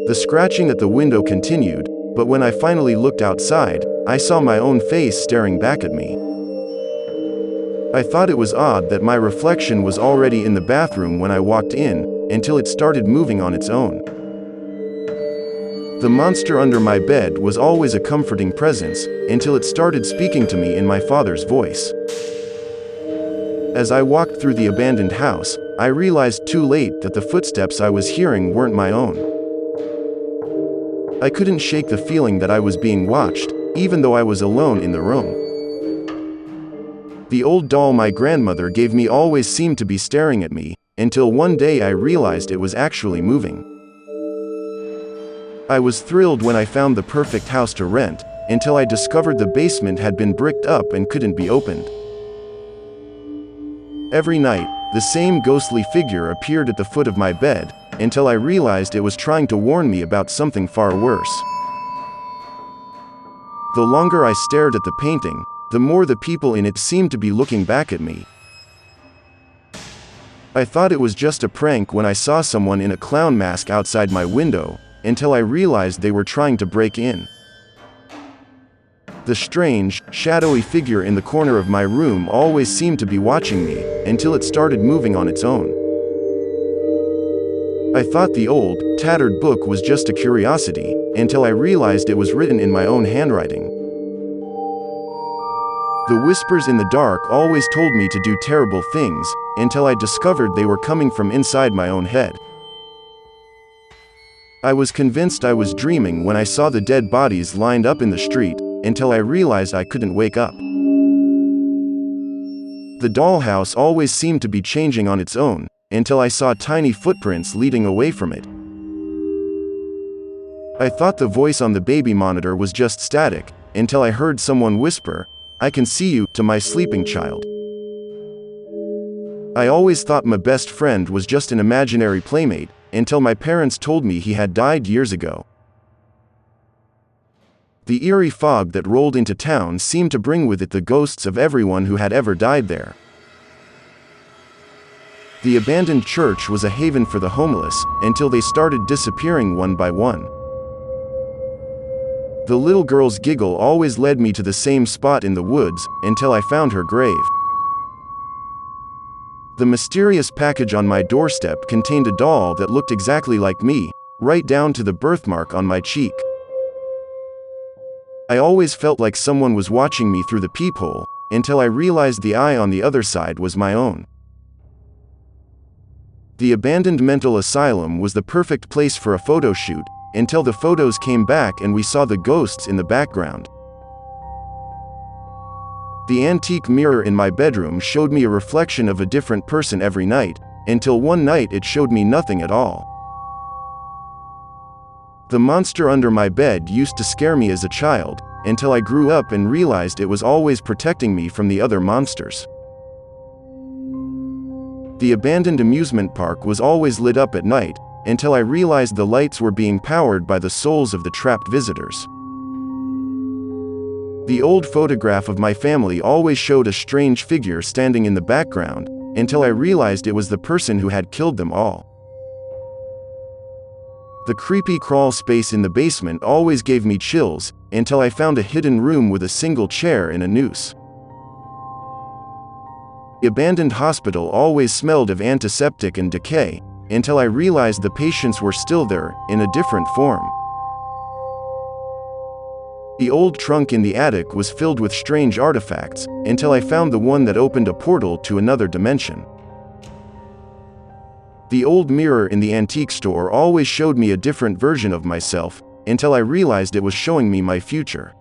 The scratching at the window continued, but when I finally looked outside, I saw my own face staring back at me. I thought it was odd that my reflection was already in the bathroom when I walked in, until it started moving on its own. The monster under my bed was always a comforting presence, until it started speaking to me in my father's voice. As I walked through the abandoned house, I realized too late that the footsteps I was hearing weren't my own. I couldn't shake the feeling that I was being watched, even though I was alone in the room. The old doll my grandmother gave me always seemed to be staring at me, until one day I realized it was actually moving. I was thrilled when I found the perfect house to rent, until I discovered the basement had been bricked up and couldn't be opened. Every night, the same ghostly figure appeared at the foot of my bed, until I realized it was trying to warn me about something far worse. The longer I stared at the painting, the more the people in it seemed to be looking back at me. I thought it was just a prank when I saw someone in a clown mask outside my window, until I realized they were trying to break in. The strange, shadowy figure in the corner of my room always seemed to be watching me, until it started moving on its own. I thought the old, tattered book was just a curiosity, until I realized it was written in my own handwriting. The whispers in the dark always told me to do terrible things, until I discovered they were coming from inside my own head. I was convinced I was dreaming when I saw the dead bodies lined up in the street, until I realized I couldn't wake up. The dollhouse always seemed to be changing on its own, until I saw tiny footprints leading away from it. I thought the voice on the baby monitor was just static, until I heard someone whisper, "I can see you," to my sleeping child. I always thought my best friend was just an imaginary playmate, until my parents told me he had died years ago. The eerie fog that rolled into town seemed to bring with it the ghosts of everyone who had ever died there. The abandoned church was a haven for the homeless, until they started disappearing one by one. The little girl's giggle always led me to the same spot in the woods, until I found her grave. The mysterious package on my doorstep contained a doll that looked exactly like me, right down to the birthmark on my cheek. I always felt like someone was watching me through the peephole, until I realized the eye on the other side was my own. The abandoned mental asylum was the perfect place for a photo shoot, until the photos came back and we saw the ghosts in the background. The antique mirror in my bedroom showed me a reflection of a different person every night, until one night it showed me nothing at all. The monster under my bed used to scare me as a child, until I grew up and realized it was always protecting me from the other monsters. The abandoned amusement park was always lit up at night, until I realized the lights were being powered by the souls of the trapped visitors. The old photograph of my family always showed a strange figure standing in the background, until I realized it was the person who had killed them all. The creepy crawl space in the basement always gave me chills, until I found a hidden room with a single chair and a noose. The abandoned hospital always smelled of antiseptic and decay, until I realized the patients were still there, in a different form. The old trunk in the attic was filled with strange artifacts, until I found the one that opened a portal to another dimension. The old mirror in the antique store always showed me a different version of myself, until I realized it was showing me my future.